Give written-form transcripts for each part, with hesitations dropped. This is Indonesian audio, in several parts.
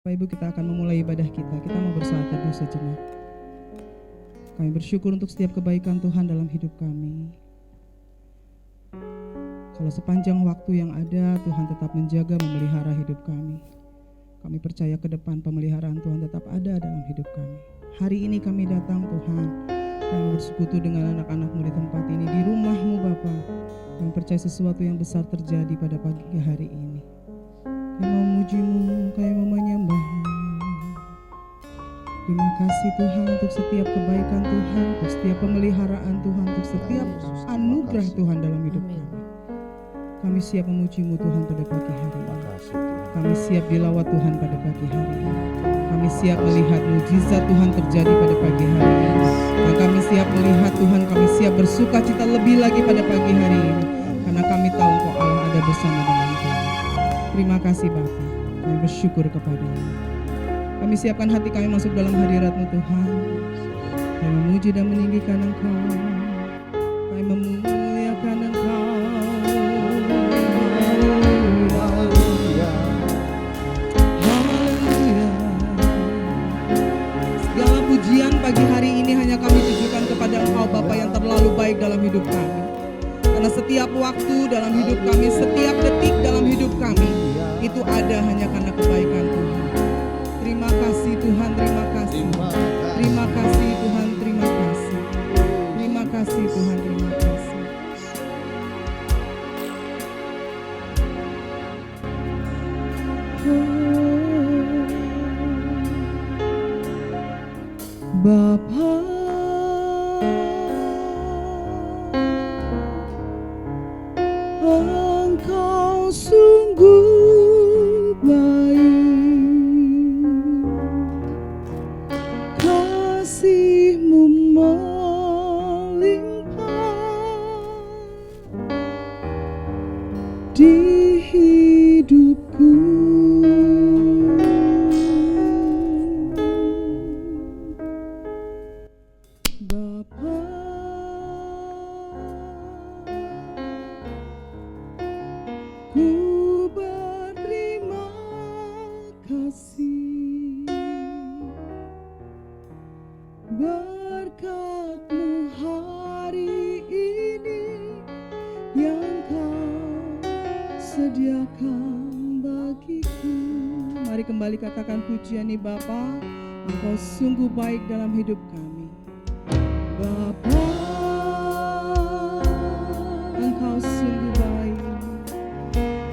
Bapak Ibu, kita akan memulai ibadah kita. Kita mau bersaat teduh sejenak. Kami bersyukur untuk setiap kebaikan Tuhan dalam hidup kami. Kalau sepanjang waktu yang ada, Tuhan tetap menjaga, memelihara hidup kami. Kami percaya ke depan pemeliharaan Tuhan tetap ada dalam hidup kami. Hari ini kami datang Tuhan, kami bersekutu dengan anak-anak-Mu di tempat ini, di rumah-Mu Bapa. Kami percaya sesuatu yang besar terjadi pada pagi hari ini. Kami memuji-Mu, kami mau menyembah-Mu. Terima kasih Tuhan untuk setiap kebaikan Tuhan, untuk setiap pemeliharaan Tuhan, untuk setiap anugerah Tuhan dalam hidup kami. Kami siap memuji-Mu Tuhan pada pagi hari ini. Kami siap dilawat Tuhan pada pagi hari ini. Kami siap melihat mujizat Tuhan terjadi pada pagi hari ini. Dan kami siap melihat Tuhan, kami siap bersuka cita lebih lagi pada pagi hari ini. Karena kami tahu Engkau Allah ada bersama dengan kami. Terima kasih Bapa, kami bersyukur kepada-Mu. Kami siapkan hati kami masuk dalam hadirat-Mu Tuhan. Kami memuji dan meninggikan Engkau. Kami memuliakan Engkau. Haleluya. Haleluya. Segala pujian pagi hari ini hanya kami tujukan kepada Engkau Bapa yang terlalu baik dalam hidup kami. Karena setiap waktu dalam hidup kami, setiap detik dalam hidup kami, itu ada hanya karena kebaikan Tuhan. Terima kasih Tuhan, terima kasih. Terima kasih Tuhan, terima kasih. Terima kasih Tuhan, terima kasih. Bapa, Engkau sungguh baik, kasih-Mu melimpah di hidupku. Bapa, ku berterima kasih, berkat-Mu hari ini yang Kau sediakan bagiku. Mari kembali katakan pujian ini Bapa, Engkau sungguh baik dalam hidup kami. Bapa, Engkau sungguh baik.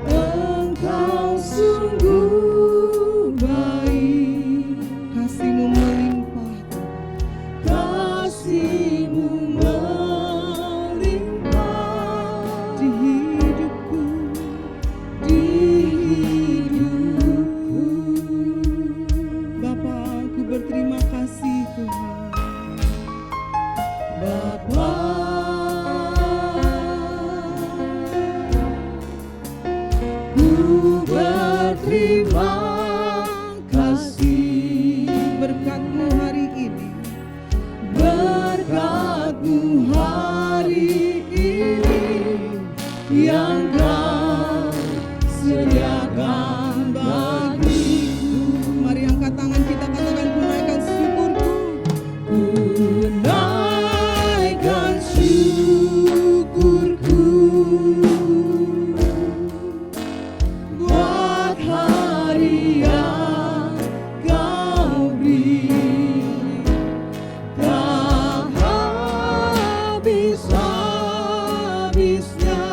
Engkau sungguh baik, kasih-Mu melimpah, kasih-Mu melimpah di hidupku, di hidupku. Bapa, aku berterima kasih Tuhan. Bapa, ku berterima kasih, berkat-Mu hari ini, berkat-Mu hari ini yang Kau sediakan bagiku. Mari angkat tangan kita, katakan ku naikkan syukurku. Ku naikkan syukurku buat hari yang Kau beri. Tak habis-habisnya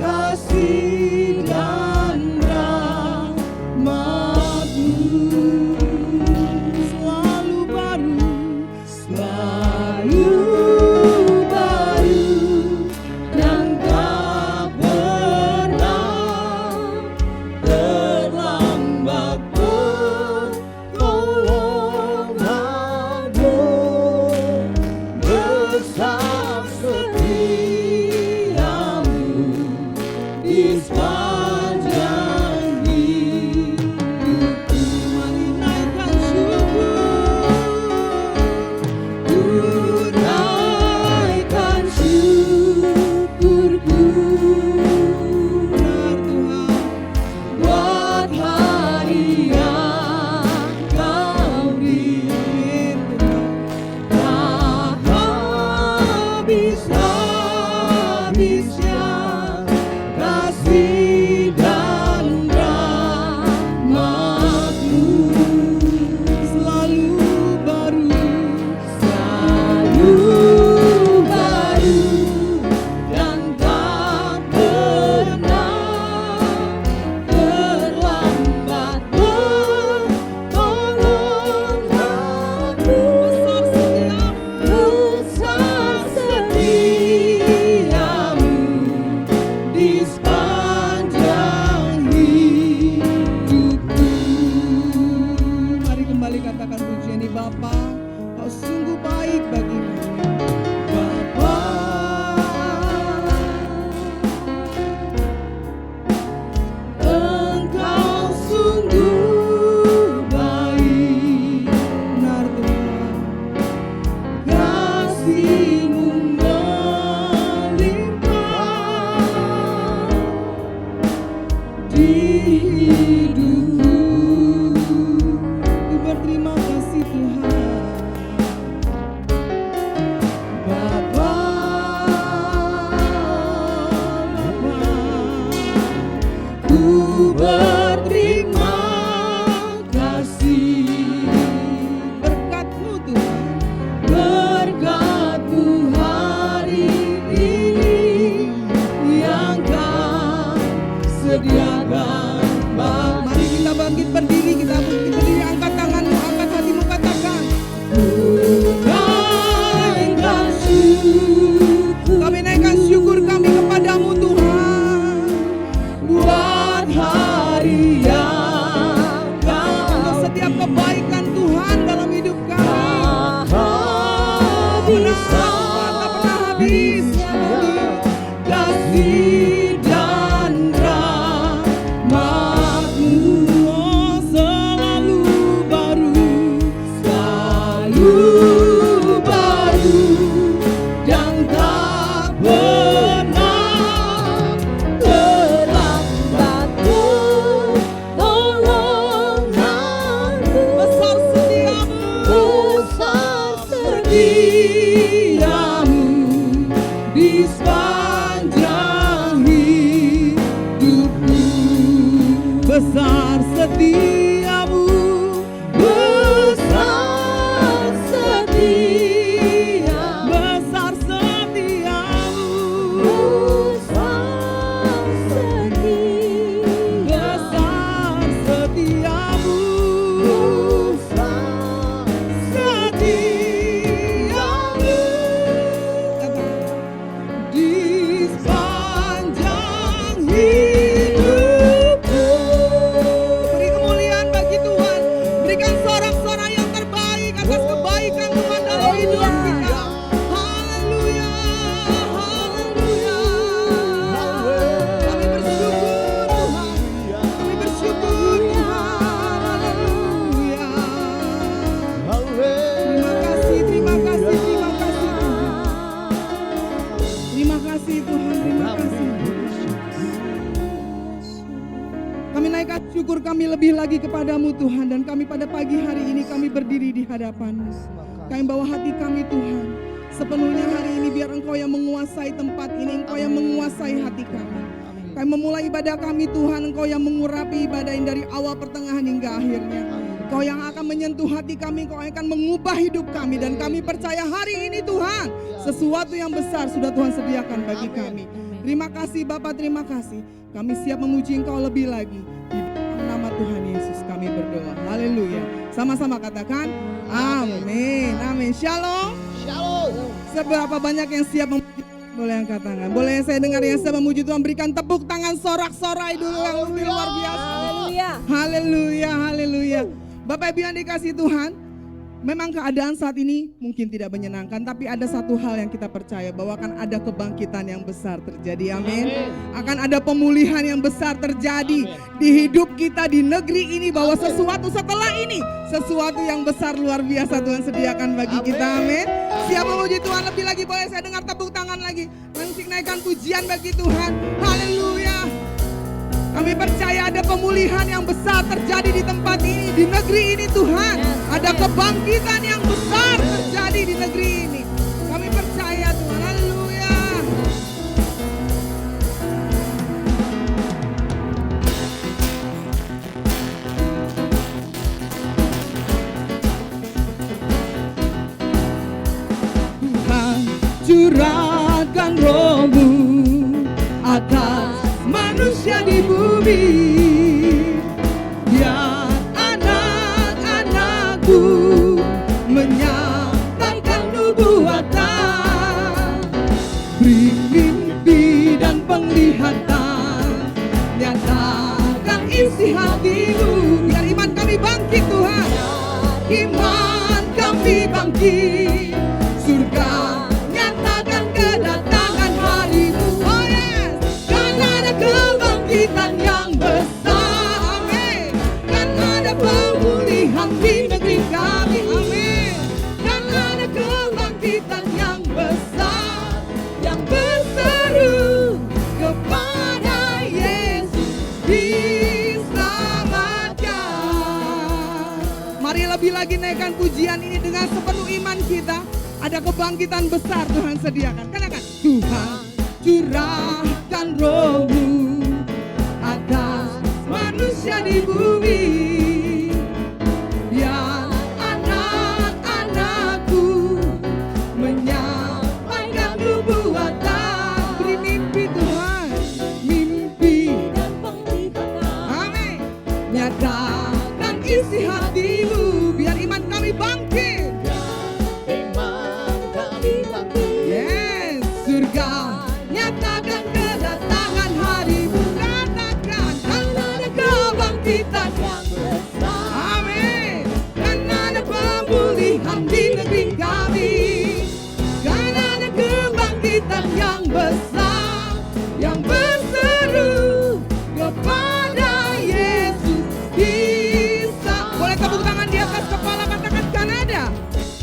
kasih dan rahmat-Mu, selalu baru, selalu baru, dan tak pernah terlambat pertolongan-Mu. Besar setia-Mu di sepanjang hidupku. Mari naikkan syukur, ku naikkan syukurku. Benar Tuhan, buat hari yang sediakan bagi. Mari kita bangkit berdiri, kita bangkit berdiri, angkat tanganmu, angkat hatimu, katakan. Naikkan syukur, Kami naikkan syukur kami kepadamu Tuhan. buat hari yang Untuk setiap kebaikan Tuhan dalam hidup kami. Tak pernah habis. kasih dan rahmat-Mu, Oh, selalu baru. selalu baru dan tak pernah terlambat pertolongan-Mu. Besar setiamu. Besar setiamu di sepanjang hidupku. Besar setiamu. Besar setiamu. Besar setiamu. Besar setiamu. Besar setiamu. Besar Setiamu. di sepanjang hidupku. Beri kemuliaan bagi Tuhan. Berikan sorak-sorai yang terbaik atas kebaikan Tuhan dalam hidup kita. Haleluya. Haleluya. Kami bersyukur Tuhan. Kami bersyukur Tuhan. Haleluya. Terima kasih, terima kasih, terima kasih Tuhan. Terima kasih Tuhan, terima kasih. Kami naikkan syukur kami lebih lagi kepadamu Tuhan. Dan kami pada pagi hari ini kami berdiri di hadapan-Mu. Kami bawa hati kami Tuhan. Sepenuhnya hari ini biar Engkau yang menguasai tempat ini. Engkau yang menguasai hati kami. Kami memulai ibadah kami Tuhan. Engkau yang mengurapi ibadah ini dari awal pertengahan hingga akhirnya. Engkau yang akan menyentuh hati kami. Engkau yang akan mengubah hidup kami. Dan kami percaya hari ini Tuhan, sesuatu yang besar sudah Tuhan sediakan bagi kami. Terima kasih Bapa, terima kasih. Kami siap memuji Engkau lebih lagi. Di dalam nama Tuhan Yesus kami berdoa. Haleluya. Sama-sama katakan amin. Amin. Shalom. Seberapa banyak yang siap memuji? Boleh angkat tangan. Boleh saya dengar yang siap memuji Tuhan? Berikan tepuk tangan sorak-sorai dulu yang lebih luar biasa. Haleluya. Haleluya, haleluya. Bapak Ibu yang dikasih Tuhan, memang keadaan saat ini mungkin tidak menyenangkan, tapi ada satu hal yang kita percaya, bahwa akan ada kebangkitan yang besar terjadi. Amin. Akan ada pemulihan yang besar terjadi di hidup kita di negeri ini, bahwa sesuatu setelah ini, sesuatu yang besar luar biasa Tuhan sediakan bagi kita. Amin. Siap memuji Tuhan lebih lagi, boleh saya dengar tepuk tangan lagi. Musik naikkan pujian bagi Tuhan. Haleluya. Kami percaya ada pemulihan yang besar terjadi di tempat ini, di negeri ini Tuhan. Ada kebangkitan yang besar terjadi di negeri ini. Kami percaya Tuhan. Haleluya. Tuhan curahkan roh-Mu atas manusia di bumi, biar anak-anakku menyampaikan nubuatan, beri mimpi dan penglihatan, nyatakan isi hatimu, biar iman kami bangkit Tuhan, iman kami bangkit, surga nyatakan kedatangan hari-Mu. Oh yes, kan ada kebangkitan yang besar, amin. Kan ada pemulihan di negeri kami, amin. Kan ada kebangkitan yang besar, yang berseru kepada Yesus diselamatkan. Mari lebih lagi naikkan pujian ini dengan sepenuh iman kita. Ada kebangkitan besar Tuhan sediakan. Katakan, Tuhan curahkan roh-Mu atas manusia di bumi, biar anak-anakku menyampaikan nubuatan, beri mimpi Tuhan, mimpi dan isi hatimu, biar iman kami bangkit. Iman kami bangkit. Yes, surga nyatakan kedatangan harimu, katakan karena ada kebangkitan Yang besar. amin, karena ada pemulihan di negeri kami, karena ada kebangkitan yang besar, yang berseru kepada Yesus bisa. Boleh tepuk tangan di atas kepala, katakan Kanada.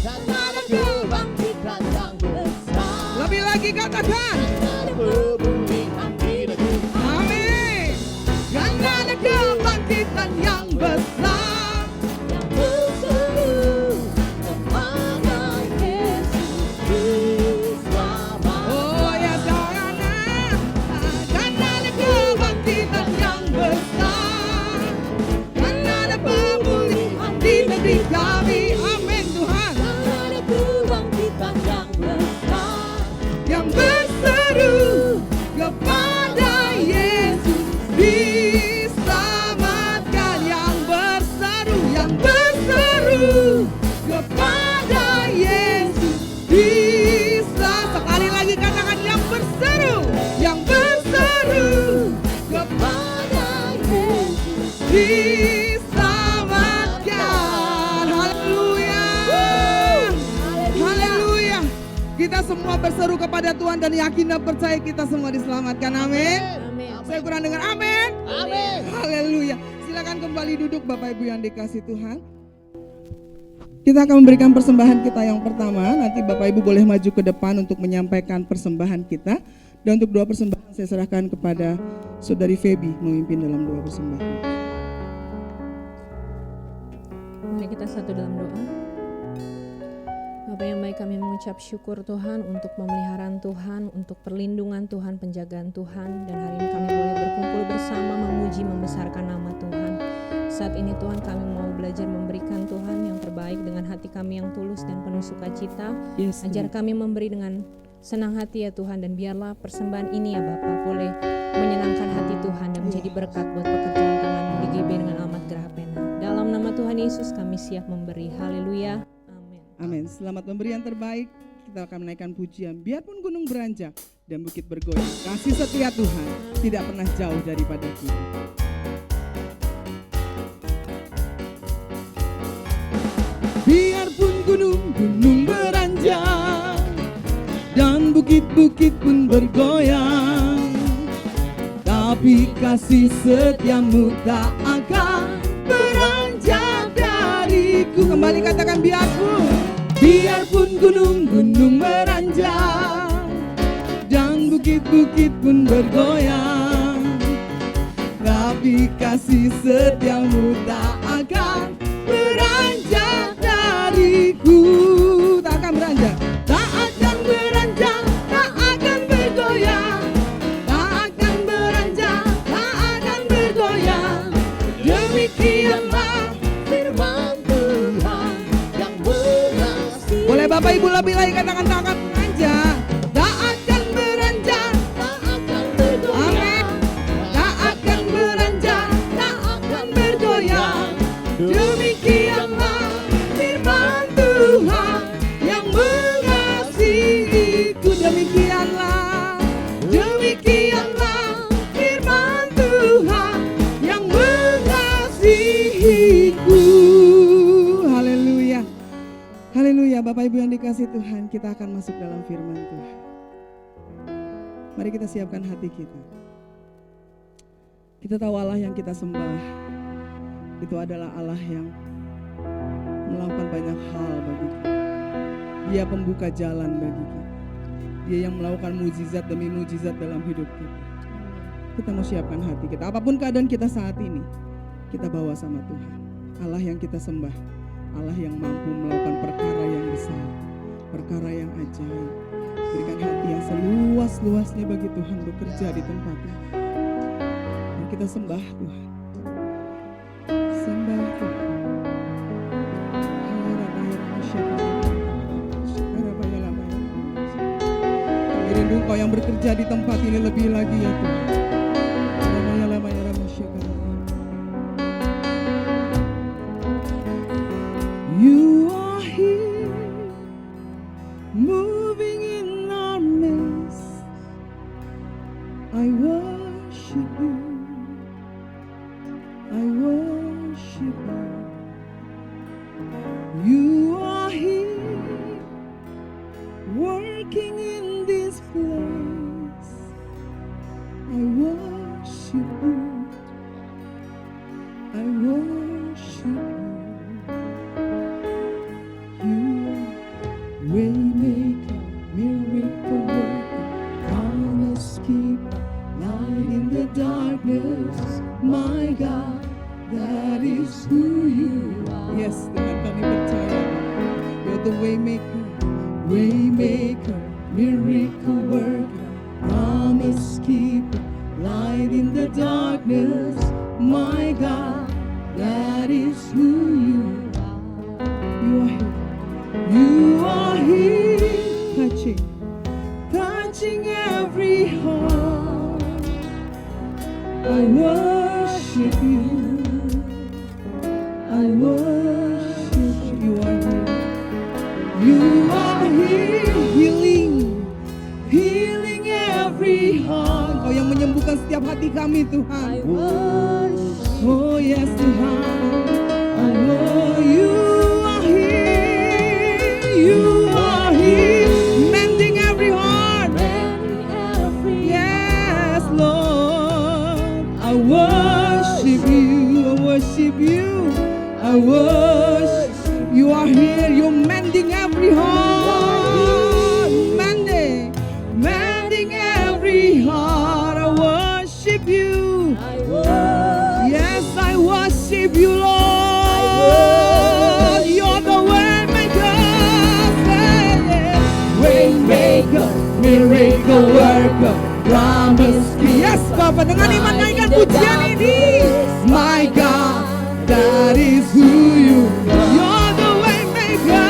Karena ada kebangkitan yang besar. Lebih lagi katakan Karena ada pemulihan di negeri. amin, karena ada kebangkitan yang besar. Yang berseru kepada Yesus diselamatkan. Oh ya karena ada kebangkitan yang besar, karena ada pemulihan di negeri kami, amin Tuhan. Karena ada kebangkitan yang besar. Yang berseru kepada Yesus diselamatkan, yang berseru kepada Yesus bisa. Sekali lagi katakan yang berseru kepada Yesus diselamatkan. Haleluya. Haleluya. Kita semua berseru kepada Tuhan dan yakin dan percaya kita semua diselamatkan. Amin. Amin. Saya kurang dengar amin. Amin. Haleluya. Silakan kembali duduk Bapak Ibu yang dikasih Tuhan. Kita akan memberikan persembahan kita yang pertama. Nanti Bapak Ibu boleh maju ke depan untuk menyampaikan persembahan kita. Dan untuk doa persembahan saya serahkan kepada Saudari Feby memimpin dalam doa persembahan. Mari kita satu dalam doa. Bapa yang baik, kami mengucap syukur Tuhan untuk pemeliharaan Tuhan, untuk perlindungan Tuhan, penjagaan Tuhan. Dan hari ini kami boleh berkumpul bersama memuji, membesarkan nama Tuhan. Saat ini Tuhan kami mau belajar memberikan Tuhan yang terbaik dengan hati kami yang tulus dan penuh sukacita. Yes, Ajar kami memberi dengan senang hati ya Tuhan, dan biarlah persembahan ini ya Bapa boleh menyenangkan hati Tuhan dan menjadi berkat buat pekerjaan tangan di GB dengan Almat Gerahapena. Dalam nama Tuhan Yesus kami siap memberi. Haleluya. Amin. Amin. Selamat memberi yang terbaik. Kita akan menaikkan pujian. Biarpun gunung beranjak dan bukit bergoyang, kasih setia Tuhan tidak pernah jauh daripada kita. Biarpun gunung-gunung beranjak dan bukit-bukit pun bergoyang, tapi kasih setiamu tak akan beranjak dariku. Kembali katakan biarpun gunung-gunung beranjak dan bukit-bukit pun bergoyang, tapi kasih setiamu tak akan beranjak dariku. Tak akan beranjak, tak akan beranjak, tak akan bergoyang, tak akan beranjak, tak akan bergoyang. Demikianlah Firman Tuhan yang mengasihi. boleh Bapak Ibu lebih lagi katakan tak akan beranjak, tak akan beranjak, Tak akan bergoyang. amin, tak akan beranjak, tak akan bergoyang. Demikianlah firman Tuhan yang mengasihiku. Demikianlah firman Tuhan yang mengasihiku. Haleluya. Haleluya. Bapak Ibu yang dikasih Tuhan, kita akan masuk dalam firman Tuhan. Mari kita siapkan hati kita. Kita tahu Allah yang kita sembah itu adalah Allah yang melakukan banyak hal bagi kita. Dia pembuka jalan bagi kita. Dia yang melakukan mujizat demi mujizat dalam hidup kita. Kita mau siapkan hati kita. Apapun keadaan kita saat ini, kita bawa sama Tuhan. Allah yang kita sembah, Allah yang mampu melakukan perkara yang besar, perkara yang ajaib. Berikan hati yang seluas-luasnya bagi Tuhan bekerja di tempat ini. Dan kita sembah Tuhan. Sembah Tuhan. Kami rindu Engkau yang bekerja di tempat ini lebih lagi ya Tuhan. you. I worship you. You are here, working in this place. I worship you. I worship you. You are waymaker, miracle worker, promise keeper, light in the darkness. My God, that is who you are. Yes, Tuhan, kami percaya. You're the waymaker, waymaker, miracle worker, promise keeper, light in the darkness. My God, that is who you are. You are here, touching every heart. I worship you. I worship you. You are here, healing every heart. Kau yang menyembuhkan setiap hati kami, Tuhan. Oh yes, Tuhan. Oh, you are here. You are here, mending every heart. Yes, Lord. I worship you. I worship you. I worship. You are here. You're mending every heart. Mending every heart. I worship you. Yes, I worship you, Lord. You're the waymaker, miracle worker, promise keeper. Yes, Bapak, dengan iman naikkan pujian ini. My God, that is who you are. You're the waymaker,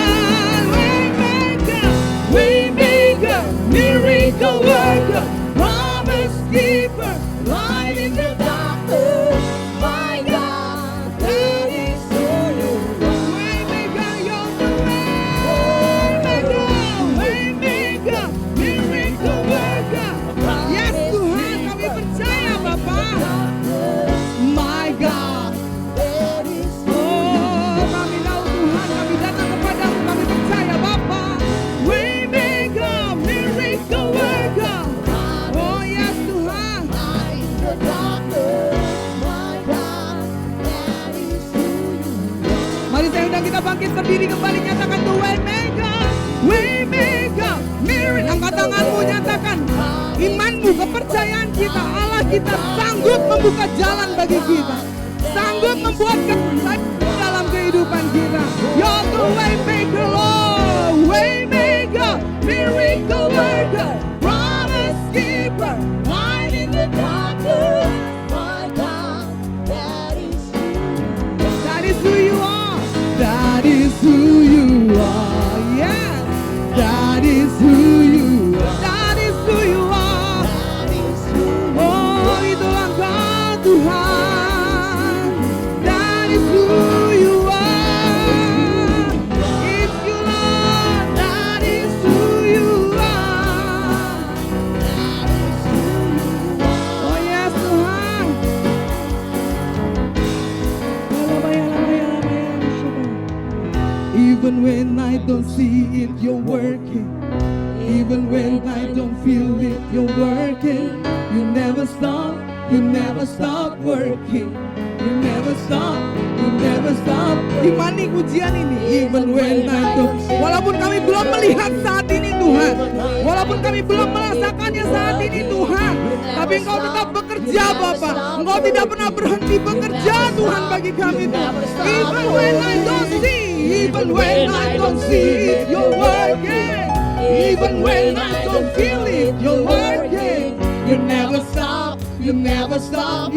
miracle worker, promise keeper, light in the darkness. My God, that is who you are. Waymaker, you're the waymaker, miracle worker. Yes, Tuhan, kami percaya, Bapak. My God, oh, kami tahu Tuhan, kami datang kepadamu, kami percaya, Bapak. Waymaker, miracle worker. Oh yes, Tuhan. Mari saya undang kita bangkit berdiri kembali, nyatakan tuh waymaker, miracle. Angkat tanganmu, nyatakan imanmu, kepercayaan kita, Allah kita sanggup membuka jalan bagi kita, sanggup membuat kebenaran dalam kehidupan kita. You're the waymaker, Lord. Waymaker, miracle worker, promise keeper, light in the darkness. My God, that is who you are. That is who you are. Yes, that is who you are. That is who you are. Oh, itulah Engkau, Tuhan. That is who you are. It's you, Lord. That is who you are. Oh yes, Tuhan. Even when I don't see it, you're working. Even when I don't feel it, you're working. You never stop working. You never stop. Imani ujian ini. Even when I don't. Walaupun kami belum melihat saat ini, Tuhan. Walaupun kami belum merasakannya saat ini, Tuhan. Tapi Engkau tetap bekerja, Bapa. Engkau tidak pernah berhenti bekerja, Tuhan, bagi kami. Even when I don't see. Even when I don't see it, you're working. Even when I don't feel it, you're working. You never stop working, Lord.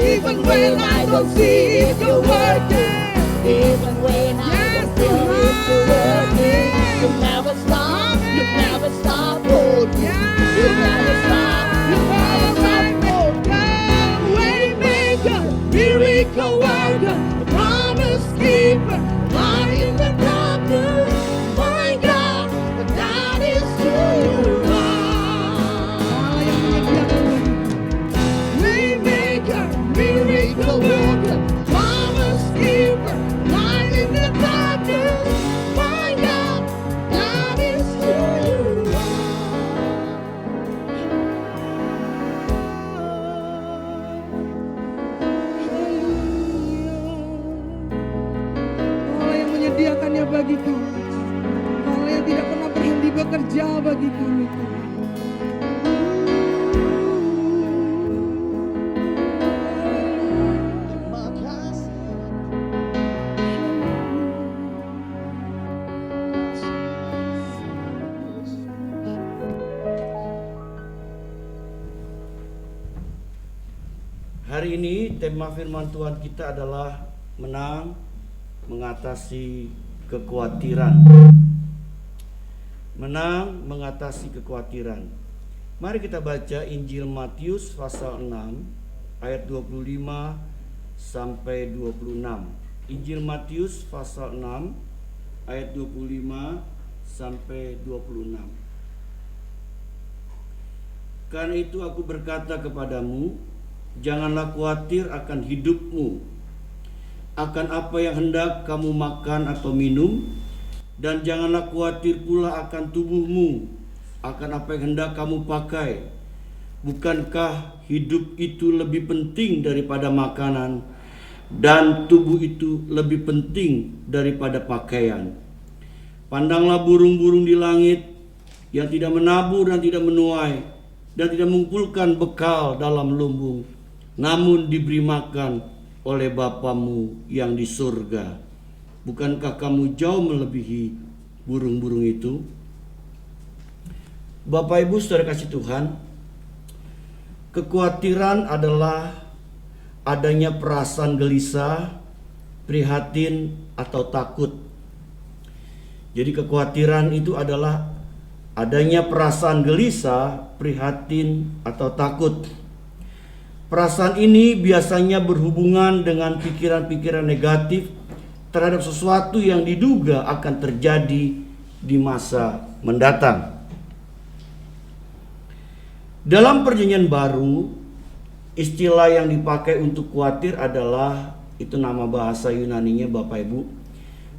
Even when I don't see it, you're working. Even when I don't feel it, you're working. You never stop working. You never stop working. Waymaker, miracle worker, promise keeper, light in the darkness. My God, that is who you are. kami Tuhan. Terima kasih. Hari ini tema firman Tuhan kita adalah menang mengatasi kekhawatiran. Menang mengatasi kekhawatiran. Mari kita baca Injil Matius pasal 6 ayat 25 sampai 26. Injil Matius pasal 6 ayat 25 sampai 26. Karena itu aku berkata kepadamu, janganlah khawatir akan hidupmu, akan apa yang hendak kamu makan atau minum, dan janganlah khawatir pula akan tubuhmu, akan apa yang hendak kamu pakai. Bukankah hidup itu lebih penting daripada makanan, dan tubuh itu lebih penting daripada pakaian? Pandanglah burung-burung di langit yang tidak menabur dan tidak menuai dan tidak mengumpulkan bekal dalam lumbung, namun diberi makan oleh Bapamu yang di surga. Bukankah kamu jauh melebihi burung-burung itu? Bapak Ibu saudara kasih Tuhan, kekhawatiran adalah adanya perasaan gelisah, prihatin atau takut. Jadi kekhawatiran itu adalah adanya perasaan gelisah, prihatin atau takut. Perasaan ini biasanya berhubungan dengan pikiran-pikiran negatif terhadap sesuatu yang diduga akan terjadi di masa mendatang. Dalam Perjanjian Baru, istilah yang dipakai untuk khawatir adalah, itu nama bahasa Yunaninya Bapak Ibu,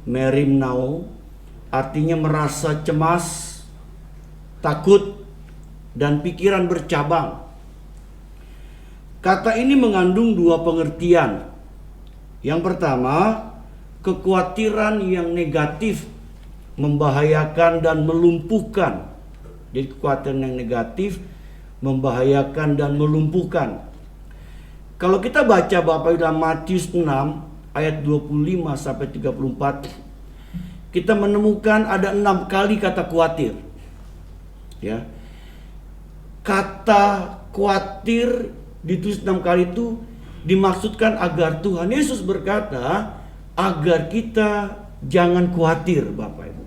merimnao, artinya merasa cemas, takut, dan pikiran bercabang. Kata ini mengandung dua pengertian. Yang pertama, kekhawatiran yang negatif, membahayakan dan melumpuhkan. Jadi kekhawatiran yang negatif, membahayakan dan melumpuhkan. Kalau kita baca Bapak Ibu dalam Matius 6 ayat 25 sampai 34, kita menemukan ada 6 kali kata khawatir. Ya. Kata khawatir ditulis 6 kali itu dimaksudkan agar Tuhan Yesus berkata agar kita jangan khawatir Bapak Ibu.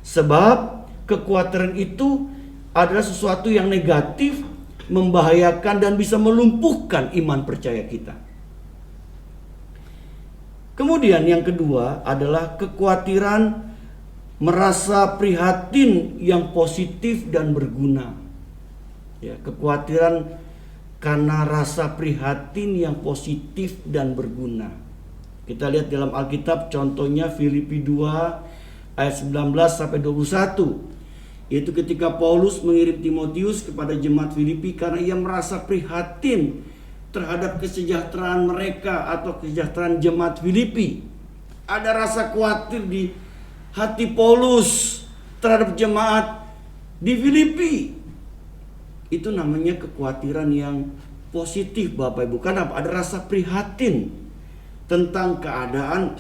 Sebab kekhawatiran itu adalah sesuatu yang negatif, membahayakan dan bisa melumpuhkan iman percaya kita. Kemudian yang kedua adalah kekhawatiran merasa prihatin yang positif dan berguna. Ya, kekhawatiran karena rasa prihatin yang positif dan berguna. Kita lihat dalam Alkitab contohnya Filipi 2 ayat 19 sampai 21. Yaitu ketika Paulus mengirim Timotius kepada jemaat Filipi karena ia merasa prihatin terhadap kesejahteraan mereka atau kesejahteraan jemaat Filipi. Ada rasa khawatir di hati Paulus terhadap jemaat di Filipi. Itu namanya kekhawatiran yang positif Bapak Ibu. Karena ada rasa prihatin tentang keadaan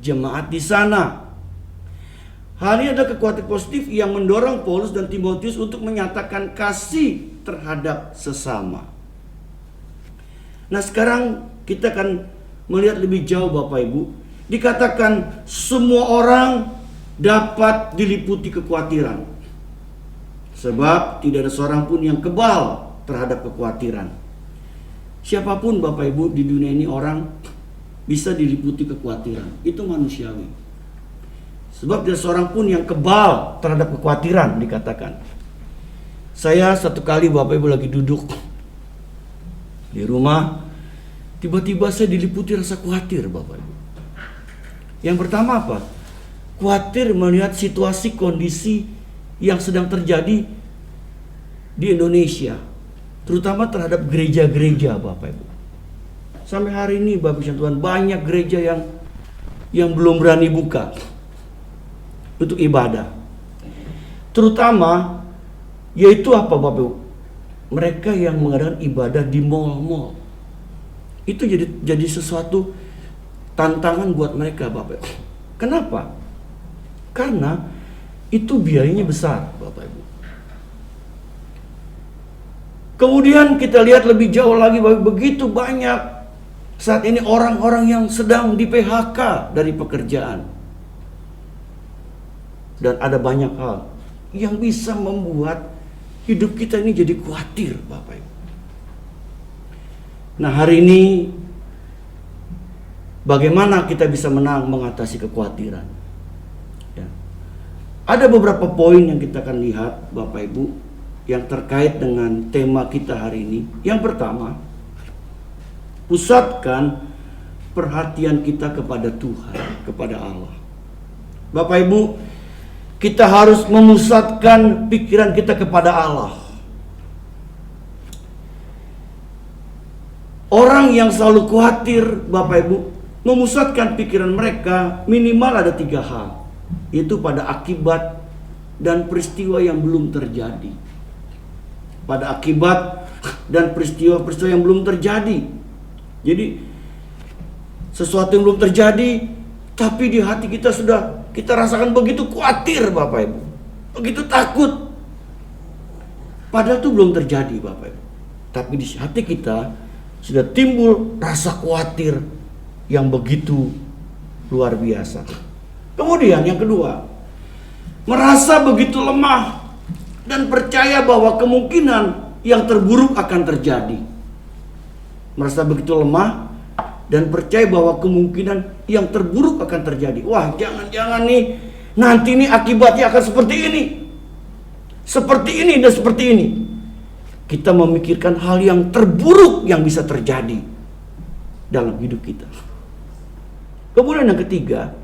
jemaat di sana. Hal ini ada kekhawatiran positif yang mendorong Paulus dan Timotius untuk menyatakan kasih terhadap sesama. Nah sekarang kita akan melihat lebih jauh Bapak Ibu. Dikatakan semua orang dapat diliputi kekhawatiran. Sebab tidak ada seorang pun yang kebal terhadap kekhawatiran. Siapapun Bapak Ibu di dunia ini orang bisa diliputi kekhawatiran. Itu manusiawi. Sebab tidak seorang pun yang kebal terhadap kekhawatiran dikatakan. Saya satu kali Bapak Ibu lagi duduk di rumah, tiba-tiba saya diliputi rasa khawatir Bapak Ibu. Yang pertama apa? Khawatir melihat situasi kondisi yang sedang terjadi di Indonesia, terutama terhadap gereja-gereja Bapak Ibu. Sampai hari ini Bapak Ibu Tuhan, banyak gereja yang belum berani buka untuk ibadah. Terutama Yaitu apa Bapak Ibu? Mereka yang mengadakan ibadah di mal-mal. Itu jadi sesuatu tantangan buat mereka Bapak Ibu. Kenapa? Karena itu biayanya besar Bapak Ibu. Kemudian kita lihat lebih jauh lagi, begitu banyak saat ini orang-orang yang sedang di PHK dari pekerjaan. Dan ada banyak hal yang bisa membuat hidup kita ini jadi khawatir Bapak Ibu. Nah, hari ini bagaimana kita bisa mengatasi kekhawatiran? Ya. Ada beberapa poin yang kita akan lihat Bapak Ibu yang terkait dengan tema kita hari ini. Yang pertama, pusatkan perhatian kita kepada Tuhan, kepada Allah. Bapak Ibu, kita harus memusatkan pikiran kita kepada Allah. Orang yang selalu khawatir Bapak Ibu, memusatkan pikiran mereka minimal ada 3 hal, yaitu pada akibat dan peristiwa yang belum terjadi. Pada akibat dan peristiwa-peristiwa yang belum terjadi. Jadi sesuatu yang belum terjadi, tapi di hati kita kita rasakan begitu khawatir Bapak Ibu, begitu takut. Padahal itu belum terjadi Bapak Ibu, tapi di hati kita sudah timbul rasa khawatir yang begitu luar biasa. Kemudian yang kedua, merasa begitu lemah dan percaya bahwa kemungkinan yang terburuk akan terjadi. Merasa begitu lemah dan percaya bahwa kemungkinan yang terburuk akan terjadi. Wah, jangan-jangan nih nanti nih akibatnya akan seperti ini. Seperti ini dan seperti ini. Kita memikirkan hal yang terburuk yang bisa terjadi dalam hidup kita. Kemudian yang ketiga,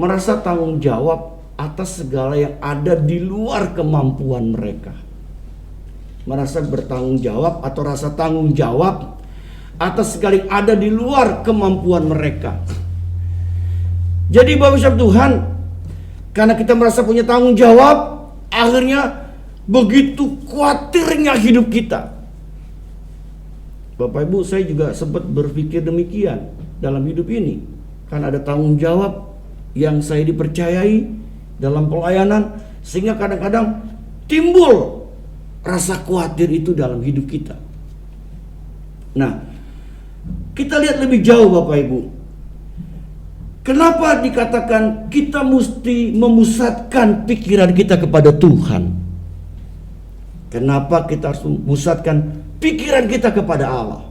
merasa tanggung jawab atas segala yang ada di luar kemampuan mereka. Merasa bertanggung jawab atau rasa tanggung jawab atas segala yang ada di luar kemampuan mereka. Jadi Bapak Tuhan, karena kita merasa punya tanggung jawab, akhirnya begitu khawatirnya hidup kita. Bapak Ibu, saya juga sempat berpikir demikian dalam hidup ini. Karena ada tanggung jawab yang saya dipercayai dalam pelayanan, sehingga kadang-kadang timbul rasa khawatir itu dalam hidup kita. Nah, kita lihat lebih jauh Bapak Ibu. Kenapa dikatakan kita mesti memusatkan pikiran kita kepada Tuhan? Kenapa kita harus memusatkan pikiran kita kepada Allah?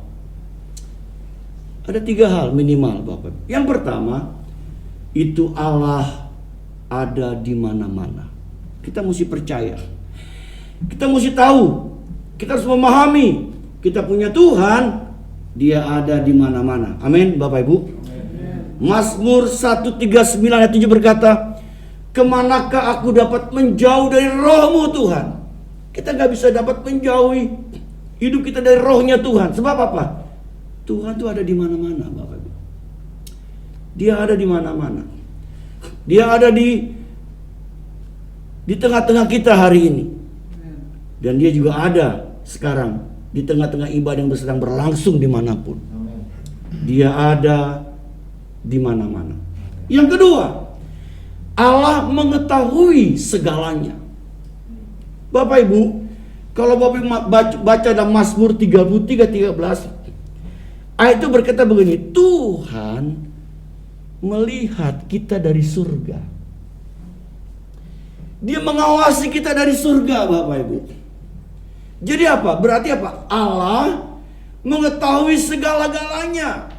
Ada 3 hal minimal Bapak Ibu. Yang pertama, itu Allah ada di mana-mana. Kita mesti percaya. Kita mesti tahu. Kita harus memahami. Kita punya Tuhan, Dia ada di mana-mana. Amin Bapak Ibu. Mazmur 139 ayat 7 berkata, kemanakah aku dapat menjauh dari roh-Mu Tuhan? Kita gak bisa dapat menjauhi hidup kita dari rohnya Tuhan. Sebab apa? Tuhan itu ada di mana-mana Bapak Ibu. Dia ada di mana-mana. Dia ada di tengah-tengah kita hari ini. Dan Dia juga ada sekarang di tengah-tengah ibadah yang sedang berlangsung dimanapun. Dia ada di mana-mana. Yang kedua, Allah mengetahui segalanya. Bapak Ibu, kalau Bapak Ibu baca dalam Mazmur 33:13, ayat itu berkata begini, Tuhan melihat kita dari surga. Dia mengawasi kita dari surga Bapak Ibu. Jadi apa? Berarti apa? Allah mengetahui segala-galanya.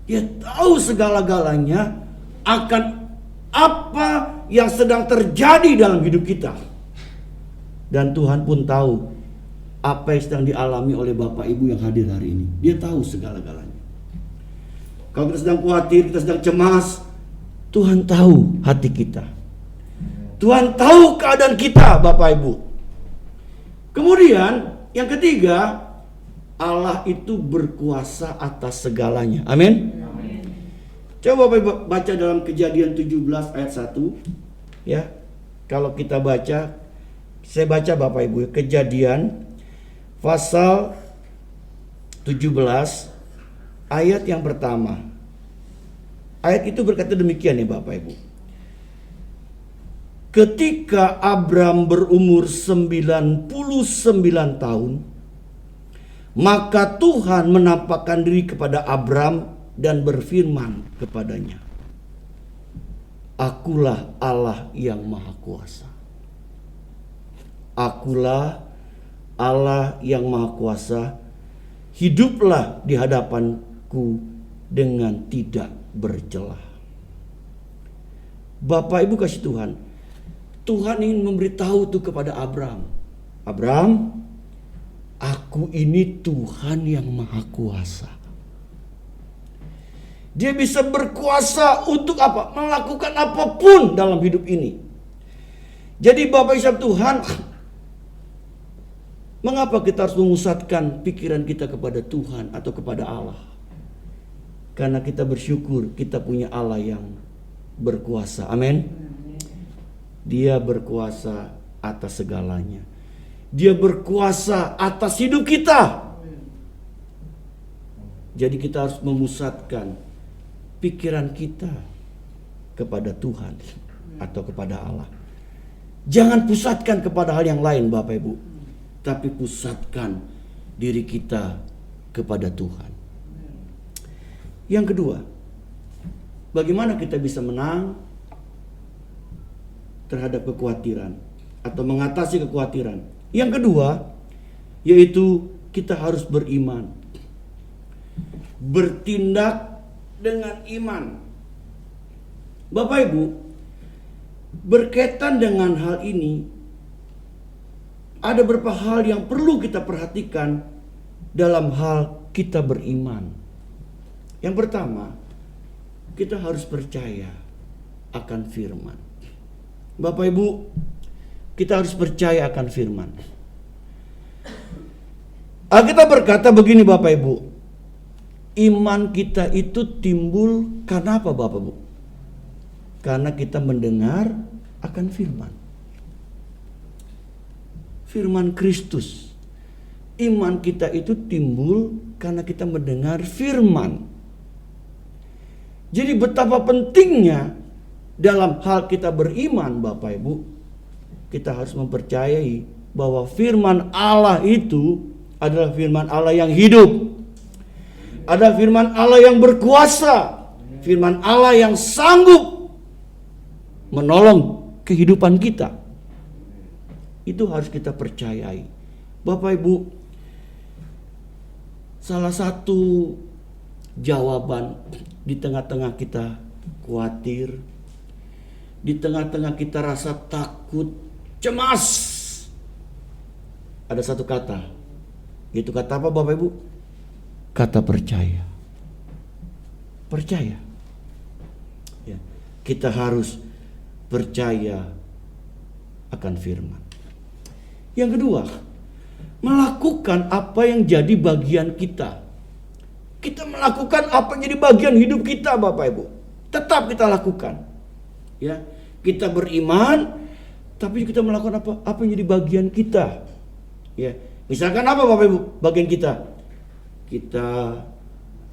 Dia tahu segala-galanya akan apa yang sedang terjadi dalam hidup kita. Dan Tuhan pun tahu apa yang sedang dialami oleh Bapak Ibu yang hadir hari ini. Dia tahu segala-galanya. Kalau kita sedang khawatir, kita sedang cemas, Tuhan tahu hati kita. Tuhan tahu keadaan kita Bapak Ibu. Kemudian yang ketiga, Allah itu berkuasa atas segalanya. Amin. Coba Bapak Ibu baca dalam Kejadian 17 ayat 1. Ya. Kalau kita baca Saya baca Bapak Ibu, Kejadian pasal 17 ayat yang pertama. Ayat itu berkata demikian nih Bapak Ibu. Ketika Abram berumur 99 tahun, maka Tuhan menampakkan diri kepada Abram dan berfirman kepadanya, Akulah Allah yang Maha Kuasa. Akulah Allah yang Maha Kuasa. Hiduplah di hadapanku dengan tidak bercelah. Bapak Ibu kasih Tuhan, Tuhan ingin memberitahu tuh kepada Abram, Abram, aku ini Tuhan yang Maha Kuasa. Dia bisa berkuasa untuk apa? Melakukan apapun dalam hidup ini. Jadi Bapak Ibu Tuhan, mengapa kita harus memusatkan pikiran kita kepada Tuhan atau kepada Allah? Karena kita bersyukur kita punya Allah yang berkuasa. Amin. Dia berkuasa atas segalanya. Dia berkuasa atas hidup kita. Jadi kita harus memusatkan pikiran kita kepada Tuhan atau kepada Allah. Jangan pusatkan kepada hal yang lain Bapak Ibu, tapi pusatkan diri kita kepada Tuhan. Yang kedua, bagaimana kita bisa menang terhadap kekhawatiran atau mengatasi kekhawatiran? Yang kedua, yaitu kita harus beriman. Bertindak dengan iman. Bapak Ibu, berkaitan dengan hal ini, ada beberapa hal yang perlu kita perhatikan dalam hal kita beriman. Yang pertama, kita harus percaya akan firman. Bapak Ibu, kita harus percaya akan firman. Alkitab berkata begini Bapak Ibu, iman kita itu timbul karena apa Bapak Ibu? Karena kita mendengar akan firman. Firman Kristus. Iman kita itu timbul karena kita mendengar firman. Jadi betapa pentingnya dalam hal kita beriman Bapak Ibu, kita harus mempercayai bahwa firman Allah itu adalah firman Allah yang hidup. Ada firman Allah yang berkuasa. Firman Allah yang sanggup menolong kehidupan kita. Itu harus kita percayai. Bapak Ibu, salah satu jawaban di tengah-tengah kita khawatir, di tengah-tengah kita rasa takut, cemas, ada satu kata. Itu kata apa Bapak Ibu? Kata percaya. Percaya. Ya, kita harus percaya akan firman. Yang kedua, melakukan apa yang jadi bagian kita. Kita melakukan apa yang jadi bagian hidup kita Bapak Ibu. Tetap kita lakukan. Ya, kita beriman, tapi kita melakukan apa yang jadi bagian kita. Ya, misalkan apa Bapak Ibu bagian kita? Kita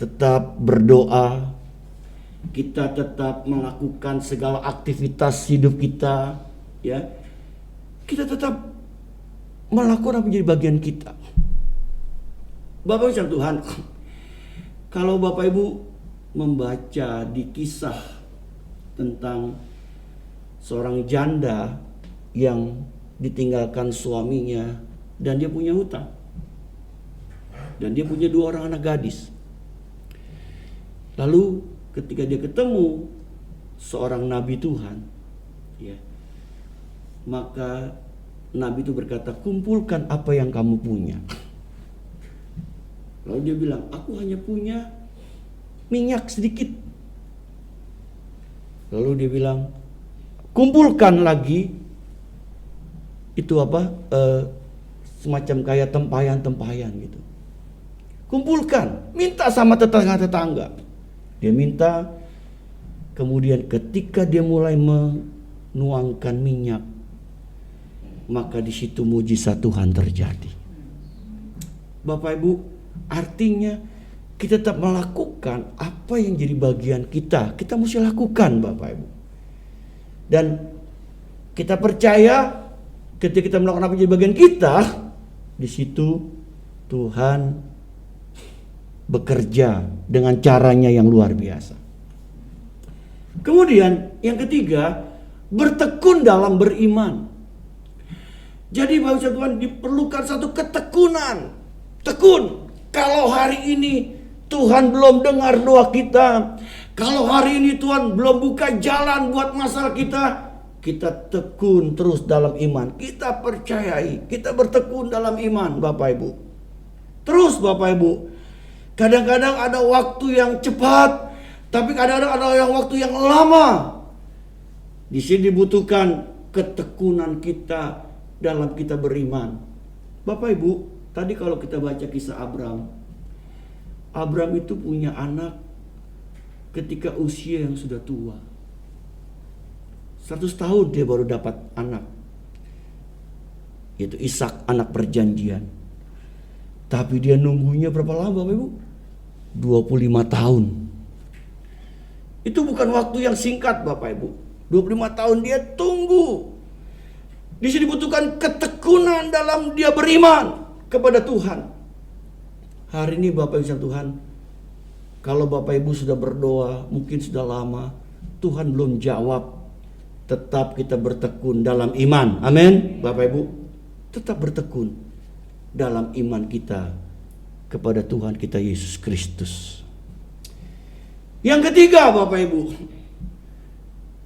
tetap berdoa, kita tetap melakukan segala aktivitas hidup kita, ya. Kita tetap melakukan apa yang jadi bagian kita. Bapak Ibu Tuhan, kalau Bapak Ibu membaca di kisah tentang seorang janda yang ditinggalkan suaminya dan dia punya hutang. Dan dia punya 2 orang anak gadis. Lalu ketika dia ketemu seorang nabi Tuhan, ya, maka nabi itu berkata, kumpulkan apa yang kamu punya. Lalu dia bilang, aku hanya punya minyak sedikit. Lalu dia bilang, kumpulkan lagi itu apa? Semacam kayak tempayan-tempayan gitu. Kumpulkan, minta sama tetangga-tetangga. Dia minta, kemudian ketika dia mulai menuangkan minyak, maka di situ mujizat Tuhan terjadi. Bapak Ibu, artinya kita tetap melakukan apa yang jadi bagian kita. Kita mesti lakukan, Bapak Ibu. Dan kita percaya ketika kita melakukan apa yang jadi bagian kita, di situ Tuhan bekerja dengan caranya yang luar biasa. Kemudian yang ketiga, bertekun dalam beriman. Jadi bangsa Tuhan diperlukan satu ketekunan. Tekun. Kalau hari ini Tuhan belum dengar doa kita, kalau hari ini Tuhan belum buka jalan buat masalah kita, kita tekun terus dalam iman. Kita percayai, kita bertekun dalam iman, Bapak Ibu. Terus Bapak Ibu, kadang-kadang ada waktu yang cepat, tapi kadang-kadang ada yang waktu yang lama. Di sini dibutuhkan ketekunan kita dalam kita beriman. Bapak Ibu, tadi kalau kita baca kisah Abraham itu punya anak ketika usia yang sudah tua. 100 tahun dia baru dapat anak, yaitu Ishak, anak perjanjian. Tapi dia nunggunya berapa lama Bapak Ibu? 25 tahun. Itu bukan waktu yang singkat Bapak Ibu. 25 tahun dia tunggu. Di sini dibutuhkan ketekunan dalam dia beriman kepada Tuhan. Hari ini Bapak Ibu Tuhan, kalau Bapak Ibu sudah berdoa, mungkin sudah lama, Tuhan belum jawab, tetap kita bertekun dalam iman. Amin. Bapak Ibu, tetap bertekun dalam iman kita kepada Tuhan kita Yesus Kristus. Yang ketiga Bapak Ibu,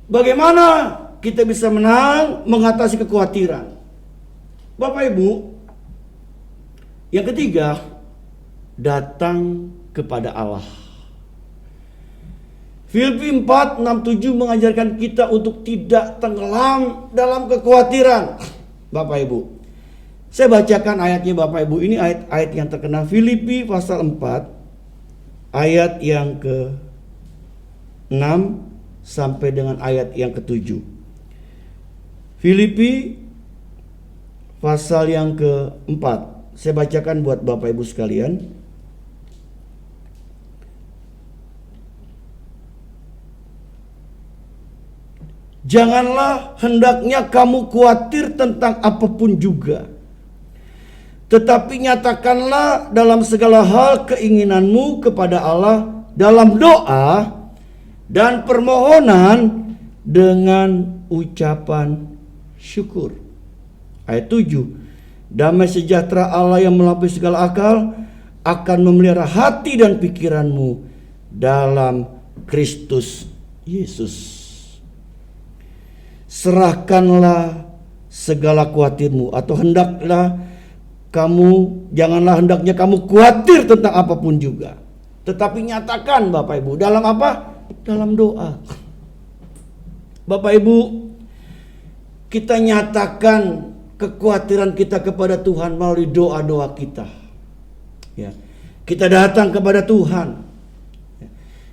bagaimana kita bisa menang mengatasi kekhawatiran. Bapak Ibu, yang ketiga, datang kepada Allah. Filipi 4:6-7 mengajarkan kita untuk tidak tenggelam dalam kekhawatiran. Bapak Ibu, saya bacakan ayatnya Bapak Ibu. Ini ayat-ayat yang terkenal. Filipi pasal 4 ayat yang ke-6 sampai dengan ayat yang ke-7. Filipi pasal yang ke-4. Saya bacakan buat Bapak Ibu sekalian. Janganlah hendaknya kamu khawatir tentang apapun juga, tetapi nyatakanlah dalam segala hal keinginanmu kepada Allah dalam doa dan permohonan dengan ucapan syukur. Ayat 7. Damai sejahtera Allah yang melampaui segala akal akan memelihara hati dan pikiranmu dalam Kristus Yesus. Serahkanlah segala khawatirmu, atau janganlah hendaknya kamu khawatir tentang apapun juga, tetapi nyatakan Bapak Ibu dalam apa? Dalam doa. Bapak Ibu, kita nyatakan kekhawatiran kita kepada Tuhan melalui doa-doa kita. Ya, kita datang kepada Tuhan.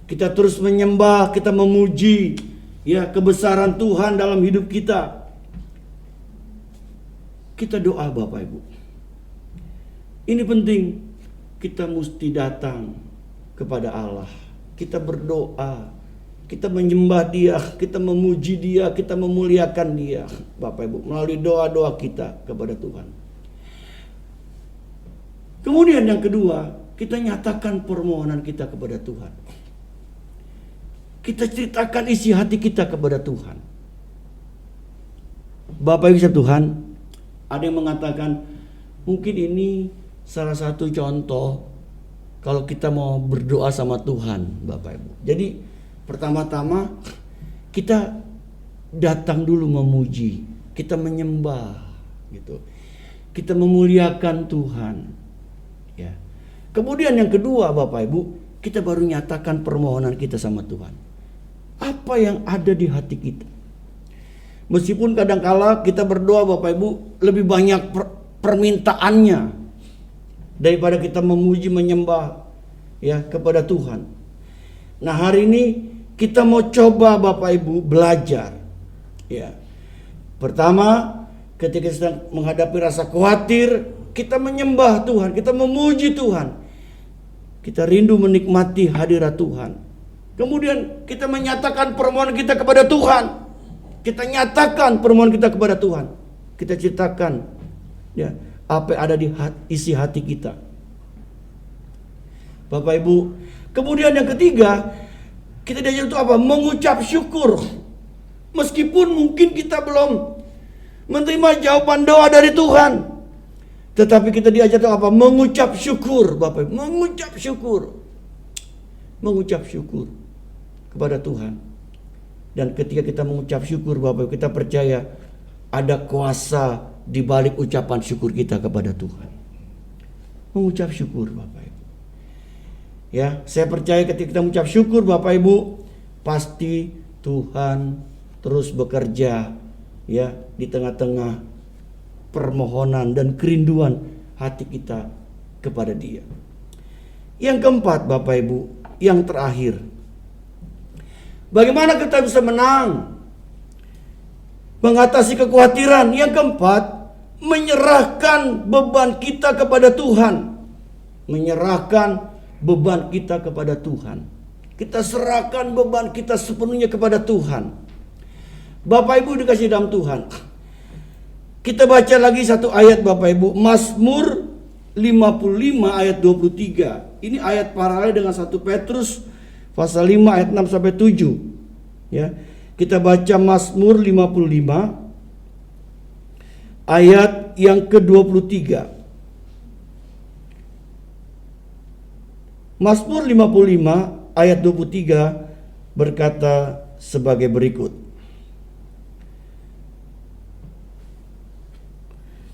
Kita terus menyembah, kita memuji kebesaran Tuhan dalam hidup kita. Kita doa Bapak Ibu. Ini penting. Kita mesti datang kepada Allah. Kita berdoa. Kita menyembah Dia, kita memuji Dia, kita memuliakan Dia, Bapak Ibu, melalui doa-doa kita kepada Tuhan. Kemudian yang kedua, kita nyatakan permohonan kita kepada Tuhan. Kita ceritakan isi hati kita kepada Tuhan. Bapak Ibu Tuhan, ada yang mengatakan mungkin ini salah satu contoh kalau kita mau berdoa sama Tuhan, Bapak Ibu. Jadi pertama-tama kita datang dulu memuji, kita menyembah gitu. Kita memuliakan Tuhan. Ya. Kemudian yang kedua Bapak Ibu, kita baru nyatakan permohonan kita sama Tuhan. Apa yang ada di hati kita. Meskipun kadangkala kita berdoa Bapak Ibu lebih banyak permintaannya daripada kita memuji menyembah kepada Tuhan. Nah, hari ini kita mau coba Bapak Ibu belajar. Ya. Pertama, ketika kita sedang menghadapi rasa khawatir, kita menyembah Tuhan, kita memuji Tuhan. Kita rindu menikmati hadirat Tuhan. Kemudian kita menyatakan permohonan kita kepada Tuhan. Kita nyatakan permohonan kita kepada Tuhan. Kita ceritakan ya, apa yang ada di isi hati kita. Bapak Ibu, kemudian yang ketiga, kita diajar untuk apa? Mengucap syukur. Meskipun mungkin kita belum menerima jawaban doa dari Tuhan, tetapi kita diajar untuk apa? Mengucap syukur, Bapak Ibu. Mengucap syukur. Mengucap syukur kepada Tuhan. Dan ketika kita mengucap syukur, Bapak Ibu, kita percaya ada kuasa di balik ucapan syukur kita kepada Tuhan. Mengucap syukur, Bapak Ibu. Ya, saya percaya ketika kita mengucap syukur, Bapak Ibu, pasti Tuhan terus bekerja ya di tengah-tengah permohonan dan kerinduan hati kita kepada Dia. Yang keempat, Bapak Ibu, yang terakhir, bagaimana kita bisa menang mengatasi kekhawatiran? Yang keempat, menyerahkan beban kita kepada Tuhan. Menyerahkan beban kita kepada Tuhan. Kita serahkan beban kita sepenuhnya kepada Tuhan. Bapak Ibu dikasih dalam Tuhan, kita baca lagi satu ayat, Bapak Ibu. Mazmur 55 ayat 23. Ini ayat paralel dengan 1 Petrus pasal 5 ayat 6 sampai 7. Ya. Kita baca Mazmur 55 ayat yang ke-23. Mazmur 55 ayat 23 berkata sebagai berikut.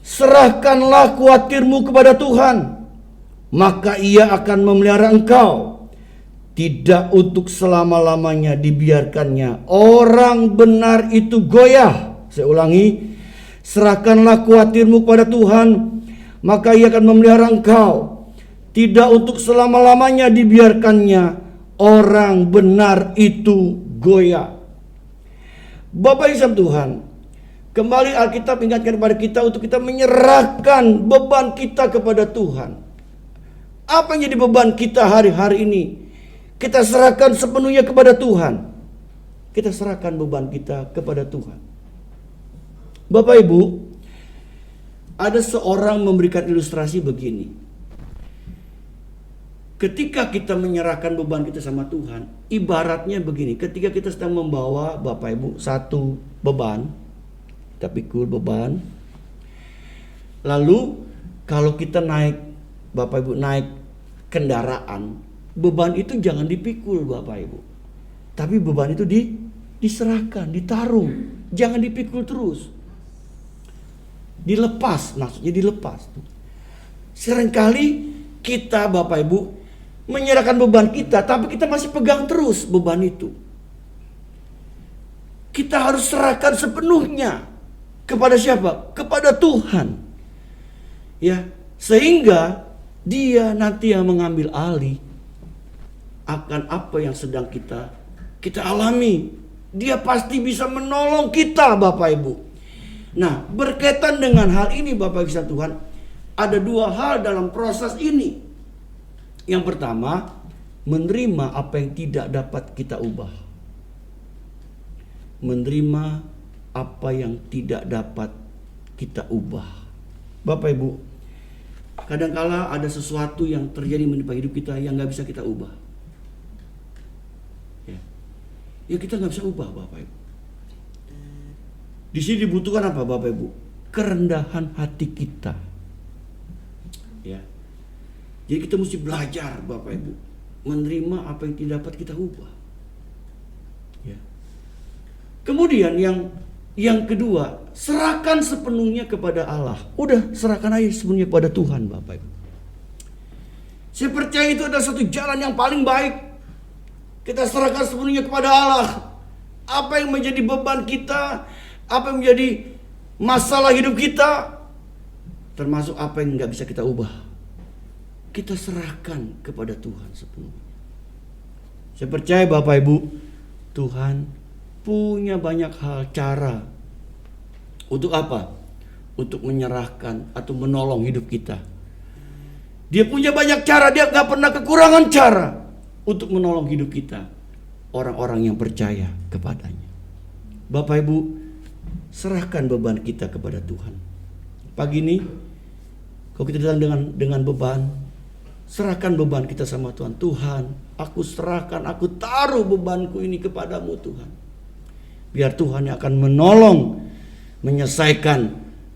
Serahkanlah khawatirmu kepada Tuhan, maka Ia akan memelihara engkau. Tidak untuk selama-lamanya dibiarkannya orang benar itu goyah. Saya ulangi, serahkanlah khawatirmu kepada Tuhan, maka Ia akan memelihara engkau. Tidak untuk selama-lamanya dibiarkannya orang benar itu goyah. Bapak Ibu Tuhan, kembali Alkitab ingatkan kepada kita untuk kita menyerahkan beban kita kepada Tuhan. Apa yang jadi beban kita hari-hari ini? Kita serahkan sepenuhnya kepada Tuhan. Kita serahkan beban kita kepada Tuhan. Bapak Ibu, ada seorang memberikan ilustrasi begini. Ketika kita menyerahkan beban kita sama Tuhan, ibaratnya begini. Ketika kita sedang membawa, Bapak Ibu, satu beban, kita pikul beban. Lalu kalau kita naik, Bapak Ibu, naik kendaraan, beban itu jangan dipikul, Bapak Ibu. Tapi beban itu diserahkan, ditaruh. Jangan dipikul terus. Dilepas, maksudnya dilepas. Seringkali kita, Bapak Ibu, menyerahkan beban kita, tapi kita masih pegang terus beban itu. Kita harus serahkan sepenuhnya. Kepada siapa? Kepada Tuhan. Ya, sehingga Dia nanti yang mengambil alih akan apa yang sedang kita alami. Dia pasti bisa menolong kita, Bapak Ibu. Nah, berkaitan dengan hal ini, Bapak Ibu Tuhan, ada dua hal dalam proses ini. Yang pertama, menerima apa yang tidak dapat kita ubah. Menerima apa yang tidak dapat kita ubah. Bapak Ibu, kadangkala ada sesuatu yang terjadi menimpa hidup kita yang gak bisa kita ubah. Ya kita gak bisa ubah, Bapak Ibu. Di sini dibutuhkan apa, Bapak Ibu? Kerendahan hati kita. Ya. Jadi kita mesti belajar, Bapak Ibu, menerima apa yang tidak dapat kita ubah. Ya. Kemudian yang kedua, serahkan sepenuhnya kepada Allah. Udah, serahkan aja sepenuhnya kepada Tuhan, Bapak Ibu. Saya percaya itu adalah satu jalan yang paling baik. Kita serahkan sepenuhnya kepada Allah. Apa yang menjadi beban kita, apa yang menjadi masalah hidup kita, termasuk apa yang gak bisa kita ubah, kita serahkan kepada Tuhan sepenuhnya. Saya percaya Bapak Ibu, Tuhan punya banyak hal cara. Untuk apa? untuk menyerahkan atau menolong hidup kita. Dia punya banyak cara, dia gak pernah kekurangan cara untuk menolong hidup kita, orang-orang yang percaya kepadanya. Bapak Ibu, serahkan beban kita kepada Tuhan. Pagi ini, kalau kita datang dengan beban, serahkan beban kita sama Tuhan. Tuhan, aku serahkan, aku taruh bebanku ini kepadamu Tuhan. Biar Tuhan yang akan menolong, menyelesaikan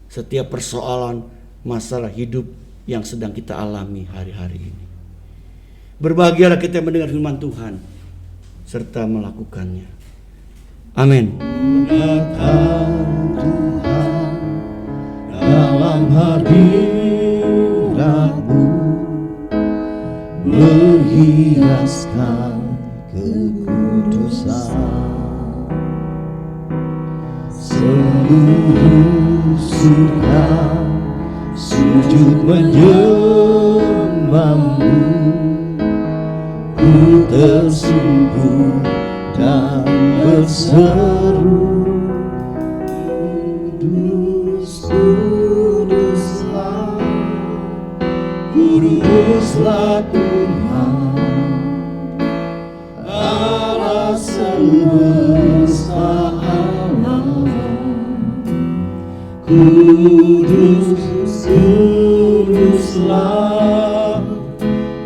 setiap persoalan, masalah hidup yang sedang kita alami hari-hari ini. Berbahagialah kita mendengar firman Tuhan serta melakukannya. Amin. Datang Tuhan dalam hadirat-Mu, berhiaskan kekudusan. Seluruh surga sujud menyembah-Mu, ku tersungkur dan berseru, Kudus, Kuduslah, Kuduslah Tuhan, Allah semesta alam. Kudus, Kuduslah,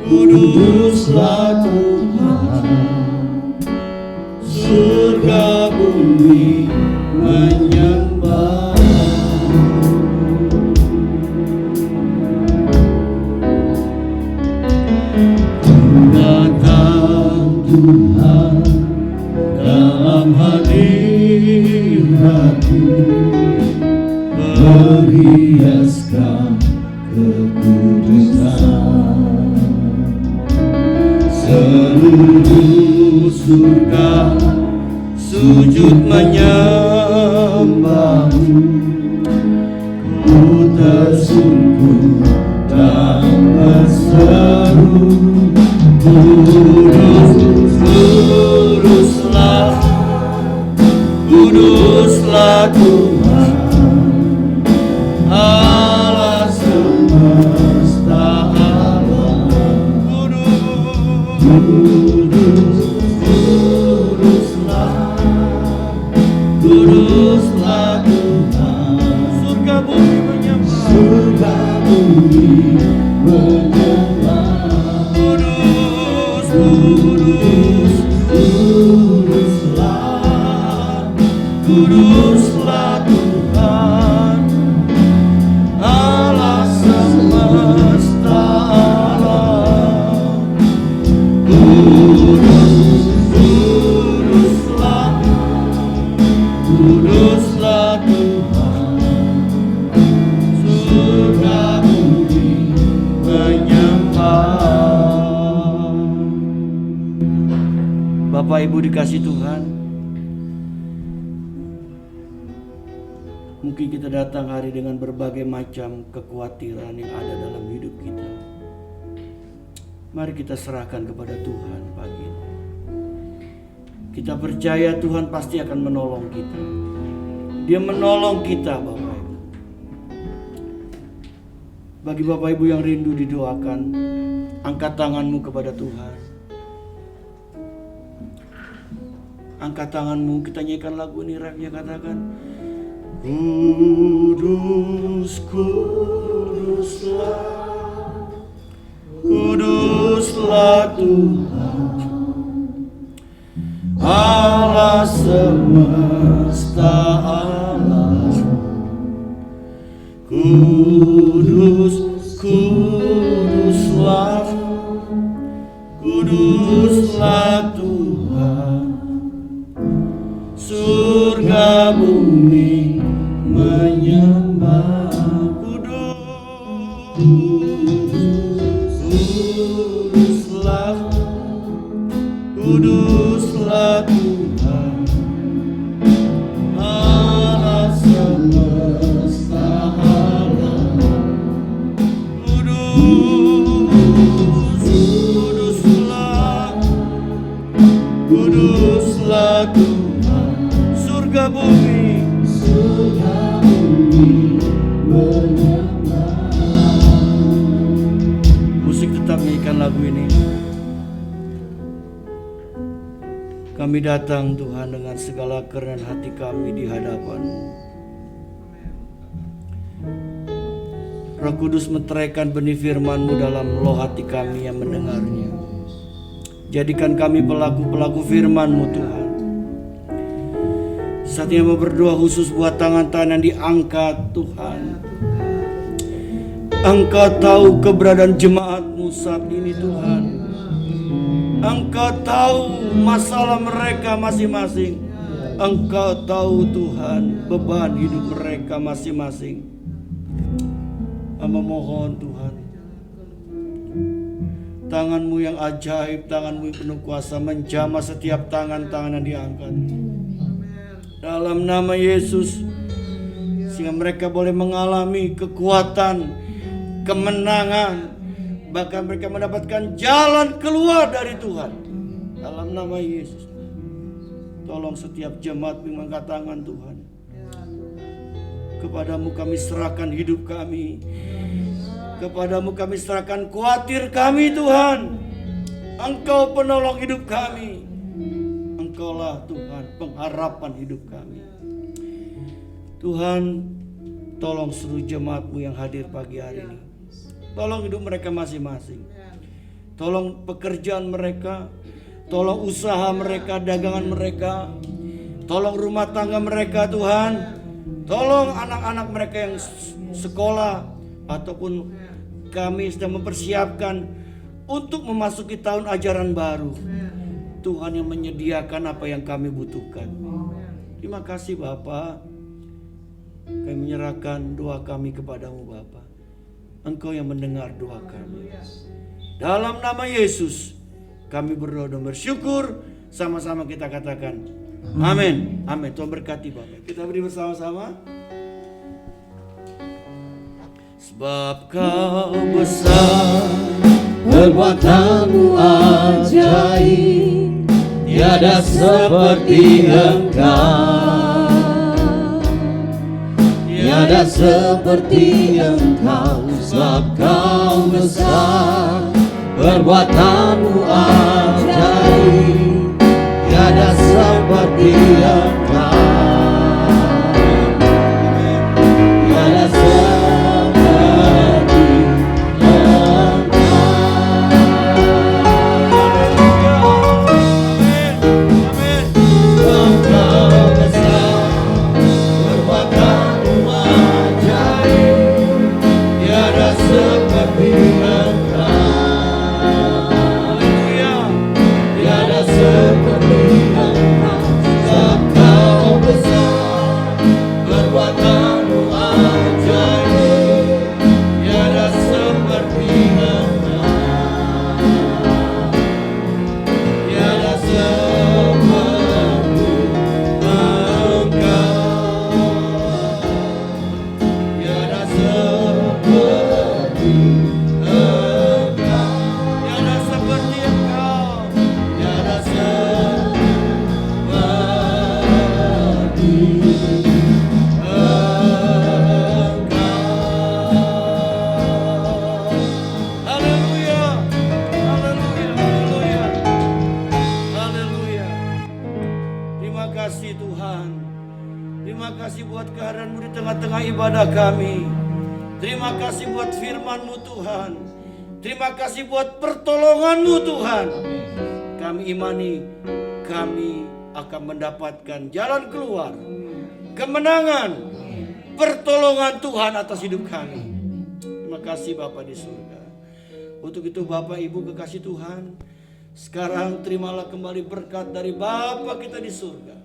Kuduslah Tuhan, surga bumi menyembah. Datang Tuhan dalam hadirat-Mu, berhiaskan kekudusan. Seluruh surga sujud menyembah-Mu, ku tersungkur dan berseru, Kudus, Kuduslah, Kuduslah Tuhan, Allah semesta alam. Kudus, Kuduslah, Kuduslah Tuhan, surga bumi menyembah, surga bumi menyembah. Kudus, Kudus, Kuduslah, Kuduslah Tuhan, Allah semesta alam. Kudus, Kuduslah, Kuduslah Tuhan, surga bumi menyembah. Bapak Ibu dikasih Tuhan, mungkin kita datang hari dengan berbagai macam kekhawatiran yang ada dalam hidup kita. Mari kita serahkan kepada Tuhan pagi ini. Kita percaya Tuhan pasti akan menolong kita. Dia menolong kita, Bapak Ibu. Bagi Bapak Ibu yang rindu didoakan, angkat tanganmu kepada Tuhan. Angkat tanganmu, kita nyanyikan lagu ini, refnya katakan, Kudus, Kuduslah, Kuduslah Tuhan, Allah semesta alam. Kudus, Kuduslah, Kuduslah Tuhan, surga bumi menyembah. Kuduslah, Kuduslah Tuhan, Allah semesta alam. Kudus, Kuduslah, Kuduslah Tuhan, surga bumi nyanyikan lagu ini. Kami datang Tuhan dengan segala kerendahan hati kami di hadapan-Mu. Roh Kudus meteraikan benih firman-Mu dalam loh hati kami yang mendengarnya. Jadikan kami pelaku-pelaku firman-Mu Tuhan. Saatnya mau berdoa khusus buat tangan-tangan yang diangkat Tuhan. Engkau tahu keberadaan jemaat-Mu saat ini Tuhan. Engkau tahu masalah mereka masing-masing. Engkau tahu Tuhan beban hidup mereka masing-masing. Hamba mohon Tuhan, tangan-Mu yang ajaib, tangan-Mu yang penuh kuasa menjamah setiap tangan-tangan yang diangkat. Dalam nama Yesus, sehingga mereka boleh mengalami kekuatan, kemenangan, bahkan mereka mendapatkan jalan keluar dari Tuhan. Dalam nama Yesus, tolong setiap jemaat yang mengangkat tangan Tuhan. Kepadamu kami serahkan hidup kami. Kepadamu kami serahkan khawatir kami Tuhan. Engkau penolong hidup kami. Engkaulah Tuhan pengharapan hidup kami. Tuhan, tolong seluruh jemaat-Mu yang hadir pagi hari ini. Tolong hidup mereka masing-masing. Tolong pekerjaan mereka. Tolong usaha mereka, dagangan mereka. Tolong rumah tangga mereka Tuhan. Tolong anak-anak mereka yang sekolah. Ataupun kami sedang mempersiapkan untuk memasuki tahun ajaran baru. Tuhan yang menyediakan apa yang kami butuhkan. Terima kasih Bapa. Kami menyerahkan doa kami kepadamu Bapa. Engkau yang mendengar doa kami. Dalam nama Yesus kami berdoa dan bersyukur. Sama-sama kita katakan amin. Amin. Tuhan berkati Bapak. Kita beri bersama-sama. Sebab Kau besar, perbuatan-Mu ajaib, tiada seperti Engkau, tiada seperti Engkau. Sebab Kau besar, perbuatan-Mu ajaib, tiada seperti Engkau, tiada seperti kami. Terima kasih buat firman-Mu Tuhan. Terima kasih buat pertolongan-Mu Tuhan. Kami imani kami akan mendapatkan jalan keluar, kemenangan, pertolongan Tuhan atas hidup kami. Terima kasih Bapa di surga. Untuk itu Bapak Ibu kekasih Tuhan, sekarang terimalah kembali berkat dari Bapa kita di surga.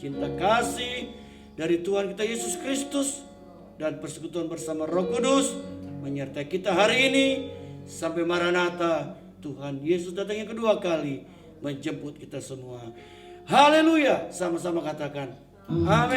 Cinta kasih dari Tuhan kita Yesus Kristus dan persekutuan bersama Roh Kudus menyertai kita hari ini sampai Maranatha. Tuhan Yesus datang yang kedua kali menjemput kita semua. Haleluya, sama-sama katakan amin.